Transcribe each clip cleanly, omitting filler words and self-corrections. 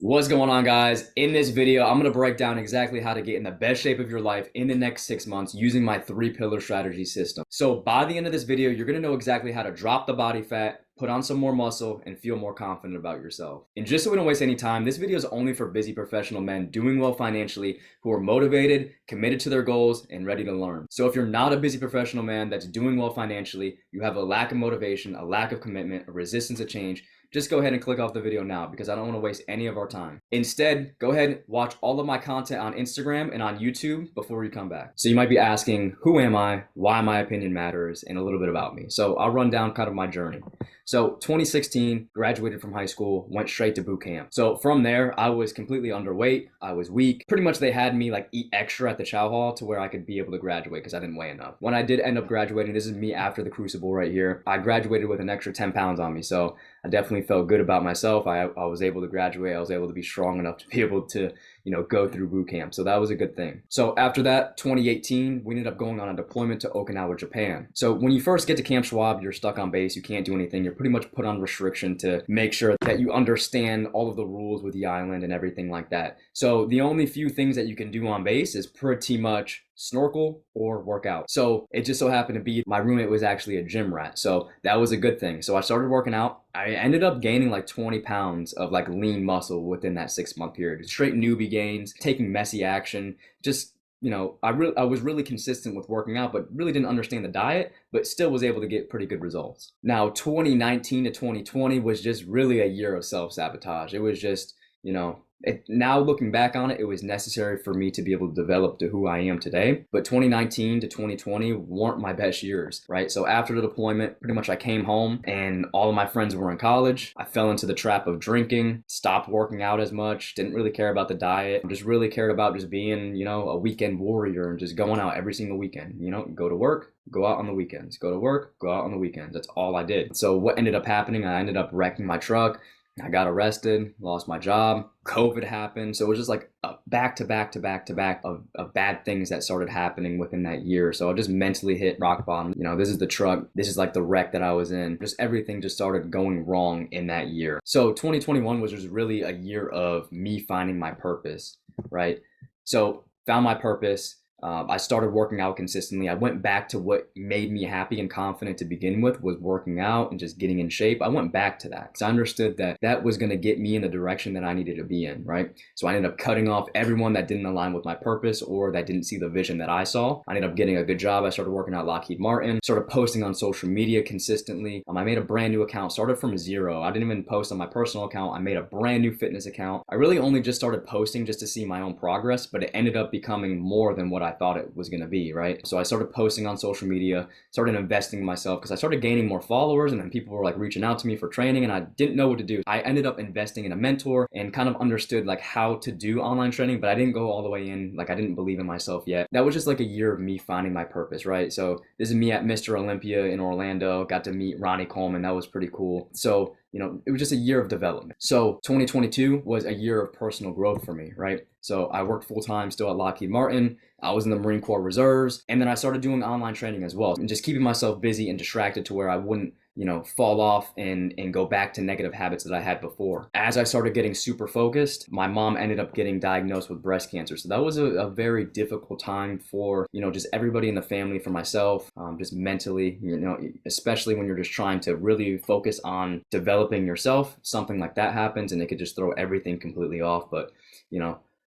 What's going on, guys? In this video, I'm going to break down exactly how to get in the best shape of your life in the next 6 months using my 3-pillar strategy system. So by the end of this video, you're going to know exactly how to drop the body fat, put on some more muscle, and feel more confident about yourself. And just so we don't waste any time, this video is only for busy professional men doing well financially who are motivated, committed to their goals, and ready to learn. So if you're not a busy professional man that's doing well financially, you have a lack of motivation, a lack of commitment, a resistance to change, just go ahead and click off the video now because I don't want to waste any of our time. Instead, go ahead and watch all of my content on Instagram and on YouTube before you come back. So you might be asking, who am I, why my opinion matters, and a little bit about me. So I'll run down kind of my journey. So 2016, graduated from high school, went straight to boot camp. So from there, I was completely underweight. I was weak. Pretty much they had me like eat extra at the chow hall to where I could be able to graduate because I didn't weigh enough. When I did end up graduating, this is me after the crucible right here, I graduated with an extra 10 pounds on me. So I definitely felt good about myself. I was able to graduate. I was able to be strong enough to be able to, go through boot camp. So that was a good thing. So after that, 2018, we ended up going on a deployment to Okinawa, Japan. So when you first get to Camp Schwab, you're stuck on base. You can't do anything. You're pretty much put on restriction to make sure that you understand all of the rules with the island and everything like that. So the only few things that you can do on base is pretty much snorkel or work out. So it just so happened to be my roommate was actually a gym rat. So that was a good thing. So I started working out. I ended up gaining like 20 pounds of like lean muscle within that 6-month period. Straight newbie gains, taking messy action, just I was really consistent with working out, but really didn't understand the diet, but still was able to get pretty good results. Now, 2019 to 2020 was just really a year of self-sabotage. It was just, now looking back on it, it was necessary for me to be able to develop to who I am today. But 2019 to 2020 weren't my best years, right? So after the deployment, pretty much I came home and all of my friends were in college. I fell into the trap of drinking, stopped working out as much, didn't really care about the diet, just really cared about just being, a weekend warrior and just going out every single weekend, go to work, go out on the weekends, go to work, go out on the weekends. That's all I did. So what ended up happening, I ended up wrecking my truck. I got arrested, lost my job, COVID happened. So it was just like a back to back to back to back of bad things that started happening within that year. So I just mentally hit rock bottom. This is the truck. This is like the wreck that I was in. Just everything just started going wrong in that year. So 2021 was just really a year of me finding my purpose, right? So found my purpose. I started working out consistently. I went back to what made me happy and confident to begin with, was working out and just getting in shape. I went back to that because I understood that that was going to get me in the direction that I needed to be in, right? So I ended up cutting off everyone that didn't align with my purpose or that didn't see the vision that I saw. I ended up getting a good job. I started working at Lockheed Martin, started posting on social media consistently. I made a brand new account, started from zero. I didn't even post on my personal account. I made a brand new fitness account. I really only just started posting just to see my own progress, but it ended up becoming more than what I thought it was going to be, right? So I started posting on social media, started investing in myself because I started gaining more followers and then people were like reaching out to me for training and I didn't know what to do. I ended up investing in a mentor and kind of understood like how to do online training, but I didn't go all the way in. Like I didn't believe in myself yet. That was just like a year of me finding my purpose, right? So this is me at Mr. Olympia in Orlando, got to meet Ronnie Coleman. That was pretty cool. So it was just a year of development. So 2022 was a year of personal growth for me, right? So I worked full-time still at Lockheed Martin. I was in the Marine Corps Reserves. And then I started doing online training as well and just keeping myself busy and distracted to where I wouldn't fall off and go back to negative habits that I had before. As I started getting super focused, my mom ended up getting diagnosed with breast cancer. So that was a very difficult time for, just everybody in the family, for myself, just mentally, especially when you're just trying to really focus on developing yourself. Something like that happens and it could just throw everything completely off. But,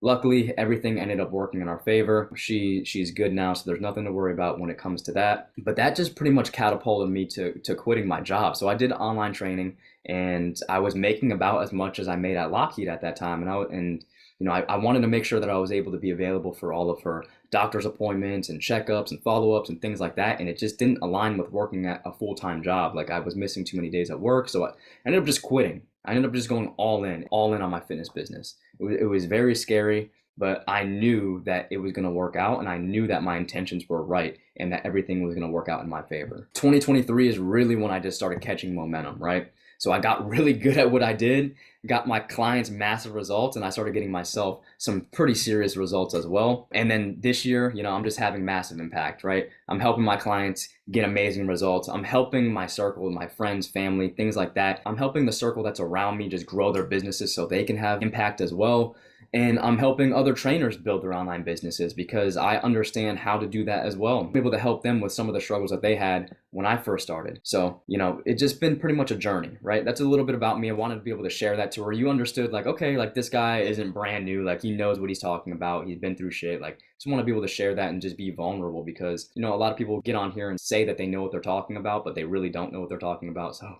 luckily, everything ended up working in our favor. She's good now, so there's nothing to worry about when it comes to that. But that just pretty much catapulted me to quitting my job. So I did online training, and I was making about as much as I made at Lockheed at that time. I wanted to make sure that I was able to be available for all of her doctor's appointments and checkups and follow-ups and things like that. And it just didn't align with working at a full-time job. Like I was missing too many days at work, so I ended up just quitting. I ended up just going all in on my fitness business. It was very scary, but I knew that it was going to work out and I knew that my intentions were right and that everything was going to work out in my favor. 2023 is really when I just started catching momentum, right? So I got really good at what I did, got my clients massive results, and I started getting myself some pretty serious results as well. And then this year, I'm just having massive impact, right? I'm helping my clients get amazing results. I'm helping my circle, my friends, family, things like that. I'm helping the circle that's around me just grow their businesses so they can have impact as well. And I'm helping other trainers build their online businesses because I understand how to do that as well. I'm able to help them with some of the struggles that they had when I first started. So, it's just been pretty much a journey, right? That's a little bit about me. I wanted to be able to share that to where you understood, like, okay, like this guy isn't brand new. Like, he knows what he's talking about. He's been through shit. Like, just want to be able to share that and just be vulnerable because, a lot of people get on here and say that they know what they're talking about, but they really don't know what they're talking about. So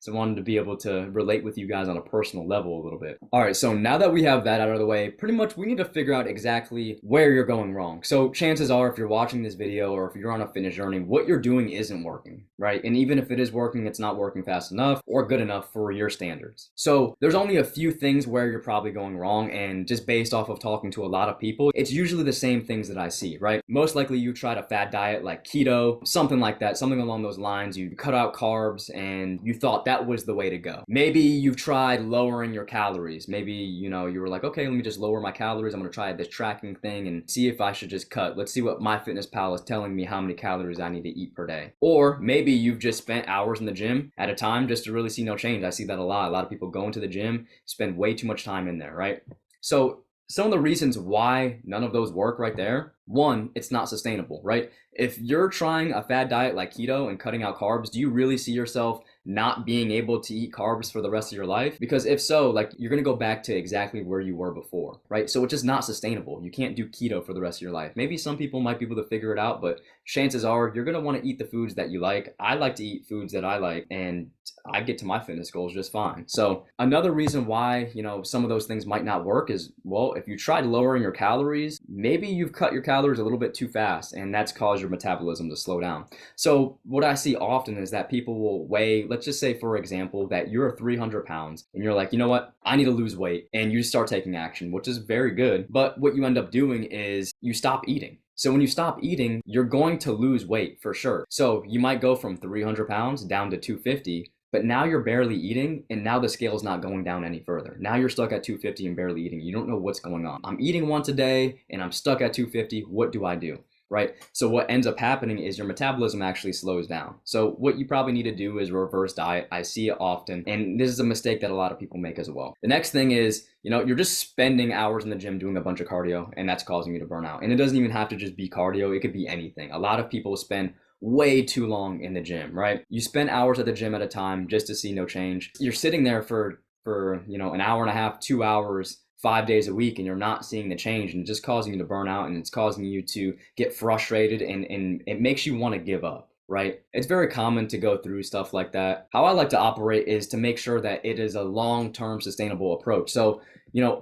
I wanted to be able to relate with you guys on a personal level a little bit. All right, so now that we have that out of the way, pretty much we need to figure out exactly where you're going wrong. So chances are if you're watching this video or if you're on a fitness journey, what you're doing isn't working, right? And even if it is working, it's not working fast enough or good enough for your standards. So there's only a few things where you're probably going wrong, and just based off of talking to a lot of people, it's usually the same things that I see, right? Most likely you tried a fad diet like keto, something like that, something along those lines. You cut out carbs and you thought that was the way to go. Maybe you've tried lowering your calories. Maybe, you were like, okay, let me just lower my calories. I'm going to try this tracking thing and see if I should just cut. Let's see what MyFitnessPal is telling me how many calories I need to eat per day. Or maybe you've just spent hours in the gym at a time just to really see no change. I see that a lot. A lot of people go into the gym, spend way too much time in there, right? So some of the reasons why none of those work right there. One, it's not sustainable, right? If you're trying a fad diet like keto and cutting out carbs, do you really see yourself not being able to eat carbs for the rest of your life? Because if so, like, you're going to go back to exactly where you were before, right? So it's just not sustainable. You can't do keto for the rest of your life. Maybe some people might be able to figure it out, but chances are you're going to want to eat the foods that you like. I like to eat foods that I like, and I get to my fitness goals just fine. So another reason why, some of those things might not work is, well, if you tried lowering your calories, maybe you've cut your calories a little bit too fast, and that's caused your metabolism to slow down. So what I see often is that people will weigh, let's just say, for example, that you're 300 pounds and you're like, you know what, I need to lose weight. And you start taking action, which is very good. But what you end up doing is you stop eating. So when you stop eating, you're going to lose weight for sure. So you might go from 300 pounds down to 250, but now you're barely eating, and now the scale is not going down any further. Now you're stuck at 250 and barely eating. You don't know what's going on. I'm eating once a day and I'm stuck at 250. What do I do? Right? So what ends up happening is your metabolism actually slows down. So what you probably need to do is reverse diet. I see it often, and this is a mistake that a lot of people make as well. The next thing is, you're just spending hours in the gym doing a bunch of cardio, and that's causing you to burn out. And it doesn't even have to just be cardio. It could be anything. A lot of people spend way too long in the gym, right? You spend hours at the gym at a time just to see no change. You're sitting there for an hour and a half, 2 hours, 5 days a week, and you're not seeing the change, and it's just causing you to burn out, and it's causing you to get frustrated, and it makes you want to give up, right? It's very common to go through stuff like that. How I like to operate is to make sure that it is a long-term sustainable approach. So,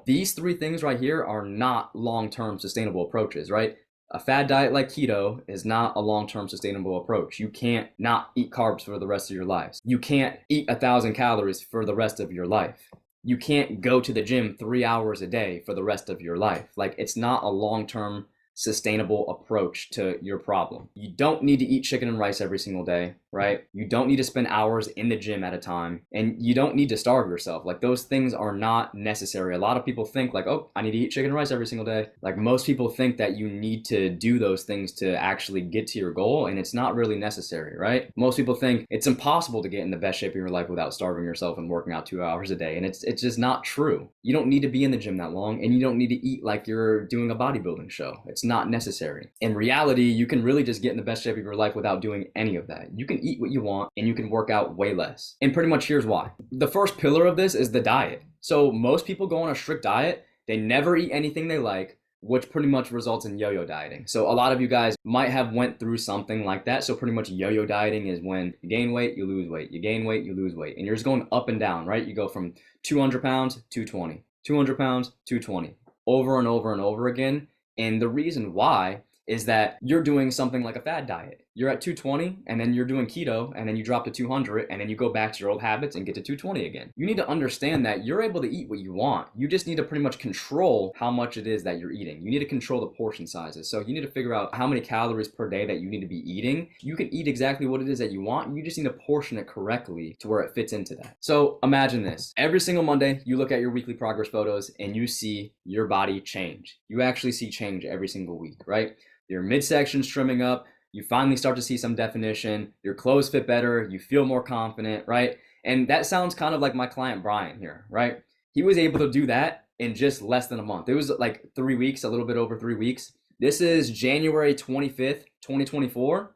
these three things right here are not long-term sustainable approaches, right? A fad diet like keto is not a long-term sustainable approach. You can't not eat carbs for the rest of your lives. You can't eat 1,000 calories for the rest of your life. You can't go to the gym 3 hours a day for the rest of your life. Like, it's not a long-term sustainable approach to your problem. You don't need to eat chicken and rice every single day, right? You don't need to spend hours in the gym at a time, and you don't need to starve yourself. Like, those things are not necessary. A lot of people think like, oh, I need to eat chicken and rice every single day. Like, most people think that you need to do those things to actually get to your goal, and it's not really necessary, right? Most people think it's impossible to get in the best shape of your life without starving yourself and working out 2 hours a day, and it's just not true. You don't need to be in the gym that long, and you don't need to eat like you're doing a bodybuilding show. It's not necessary. In reality, you can really just get in the best shape of your life without doing any of that. You can eat what you want, and you can work out way less. And pretty much here's why. The first pillar of this is the diet. So most people go on a strict diet, they never eat anything they like, which pretty much results in yo-yo dieting. So a lot of you guys might have went through something like that. So pretty much yo-yo dieting is when you gain weight, you lose weight, you gain weight, you lose weight, and you're just going up and down, right? You go from 200 pounds, 220, 200 pounds, 220, over and over and over again. And the reason why is that you're doing something like a fad diet. you're at 220 and then you're doing keto and then you drop to 200 and then you go back to your old habits and get to 220 again. You need to understand that you're able to eat what you want. You just need to pretty much control how much it is that you're eating. You need to control the portion sizes. So you need to figure out how many calories per day that you need to be eating. You can eat exactly what it is that you want. You just need to portion it correctly to where it fits into that. So imagine this. Every single Monday, you look at your weekly progress photos and you see your body change. You actually see change every single week, right? Your midsection's trimming up. You finally start to see some definition. Your clothes fit better. You feel more confident, right? And that sounds kind of like my client Brian here, right? He was able to do that in just less than a month. It was like 3 weeks, a little bit over 3 weeks. This is January 25th, 2024.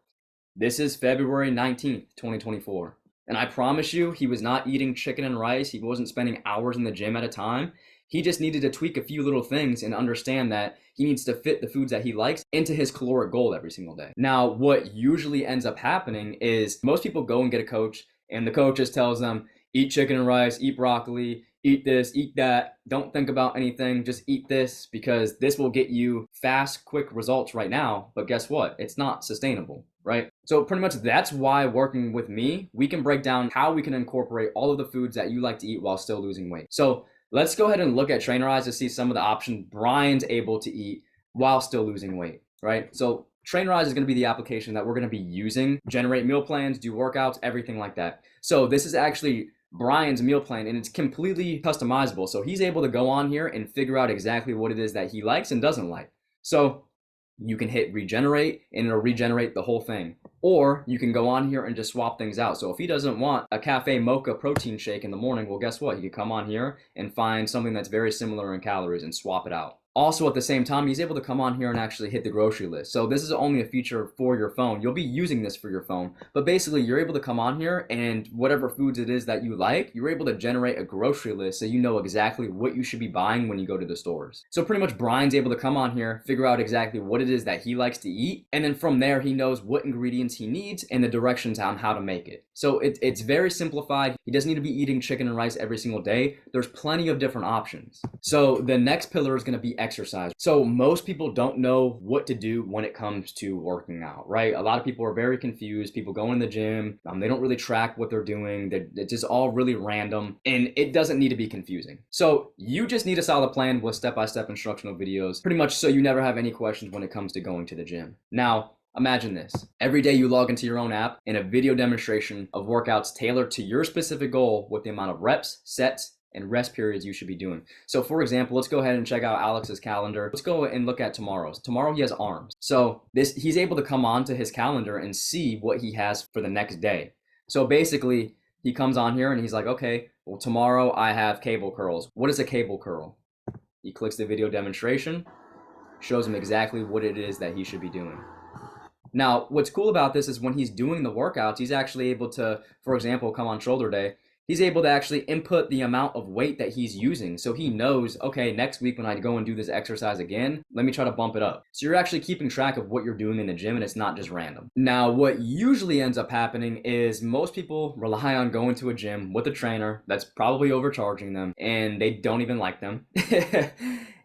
This is February 19th, 2024. And I promise you, he was not eating chicken and rice. He wasn't spending hours in the gym at a time. He just needed to tweak a few little things and understand that he needs to fit the foods that he likes into his caloric goal every single day. Now, what usually ends up happening is most people go and get a coach and the coach just tells them, eat chicken and rice, eat broccoli, eat this, eat that. Don't think about anything. Just eat this because this will get you fast, quick results right now. But guess what? It's not sustainable, right? So pretty much that's why working with me, we can break down how we can incorporate all of the foods that you like to eat while still losing weight. So let's go ahead and look at Trainer Eyes to see some of the options Brian's able to eat while still losing weight, right? So Trainer Eyes is going to be the application that we're going to be using, generate meal plans, do workouts, everything like that. So this is actually Brian's meal plan and it's completely customizable. So he's able to go on here and figure out exactly what it is that he likes and doesn't like. So you can hit regenerate and it'll regenerate the whole thing. Or you can go on here and just swap things out. So if he doesn't want a cafe mocha protein shake in the morning, well, guess what? He could come on here and find something that's very similar in calories and swap it out. Also, at the same time, he's able to come on here and actually hit the grocery list. So this is only a feature for your phone. You'll be using this for your phone, but basically you're able to come on here and whatever foods it is that you like, you're able to generate a grocery list so you know exactly what you should be buying when you go to the stores. So pretty much Brian's able to come on here, figure out exactly what it is that he likes to eat, and then from there he knows what ingredients he needs and the directions on how to make it. So it's very simplified. He doesn't need to be eating chicken and rice every single day. There's plenty of different options. So the next pillar is going to be exercise. So most people don't know what to do when it comes to working out, right? A lot of people are very confused. People go in the gym, they don't really track what they're doing. It's just all really random and it doesn't need to be confusing. So you just need a solid plan with step-by-step instructional videos, pretty much so you never have any questions when it comes to going to the gym. Now, imagine this. Every day you log into your own app and a video demonstration of workouts tailored to your specific goal with the amount of reps, sets, and rest periods you should be doing. So for example, let's go ahead and check out Alex's calendar. Let's go and look at tomorrow's. Tomorrow he has arms. So he's able to come on to his calendar and see what he has for the next day. So basically he comes on here and he's like, okay, well tomorrow I have cable curls. What is a cable curl? He clicks the video demonstration, shows him exactly what it is that he should be doing. Now, what's cool about this is when he's doing the workouts, he's actually able to, for example, come on shoulder day, he's able to actually input the amount of weight that he's using. So he knows, okay, next week when I go and do this exercise again, let me try to bump it up. So you're actually keeping track of what you're doing in the gym and it's not just random. Now, what usually ends up happening is most people rely on going to a gym with a trainer that's probably overcharging them and they don't even like them.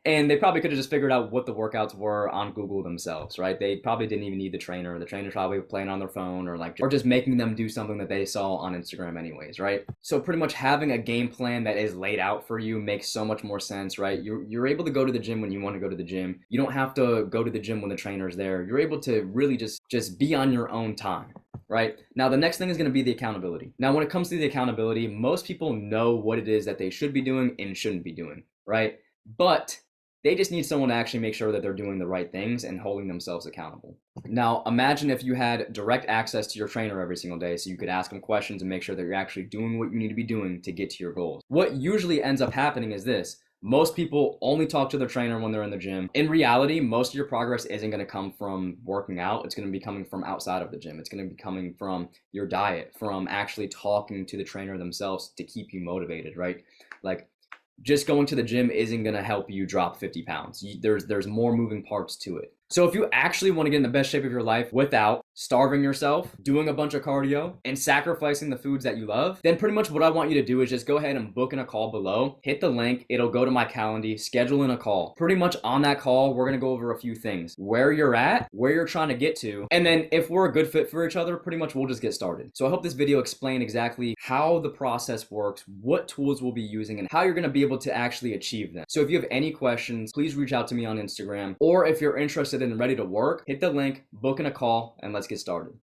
And they probably could have just figured out what the workouts were on Google themselves, right? They probably didn't even need the trainer. The trainer's probably playing on their phone or just making them do something that they saw on Instagram anyways, right? So pretty much having a game plan that is laid out for you makes so much more sense, right? You're able to go to the gym when you want to go to the gym. You don't have to go to the gym when the trainer's there. You're able to really just be on your own time. Right? Now, the next thing is going to be the accountability. Now, when it comes to the accountability, most people know what it is that they should be doing and shouldn't be doing, right? But they just need someone to actually make sure that they're doing the right things and holding themselves accountable. Now, imagine if you had direct access to your trainer every single day so you could ask them questions and make sure that you're actually doing what you need to be doing to get to your goals. What usually ends up happening is this. Most people only talk to their trainer when they're in the gym. In reality, most of your progress isn't going to come from working out. It's going to be coming from outside of the gym. It's going to be coming from your diet, from actually talking to the trainer themselves to keep you motivated, right? Like, just going to the gym isn't going to help you drop 50 pounds. There's more moving parts to it. So if you actually want to get in the best shape of your life without starving yourself, doing a bunch of cardio, and sacrificing the foods that you love, then pretty much what I want you to do is just go ahead and book in a call below. Hit the link, it'll go to my calendar, schedule in a call. Pretty much on that call, we're gonna go over a few things. Where you're at, where you're trying to get to, and then if we're a good fit for each other, pretty much we'll just get started. So I hope this video explained exactly how the process works, what tools we'll be using, and how you're gonna be able to actually achieve them. So if you have any questions, please reach out to me on Instagram, or if you're interested and ready to work, hit the link, book in a call, and let's get started.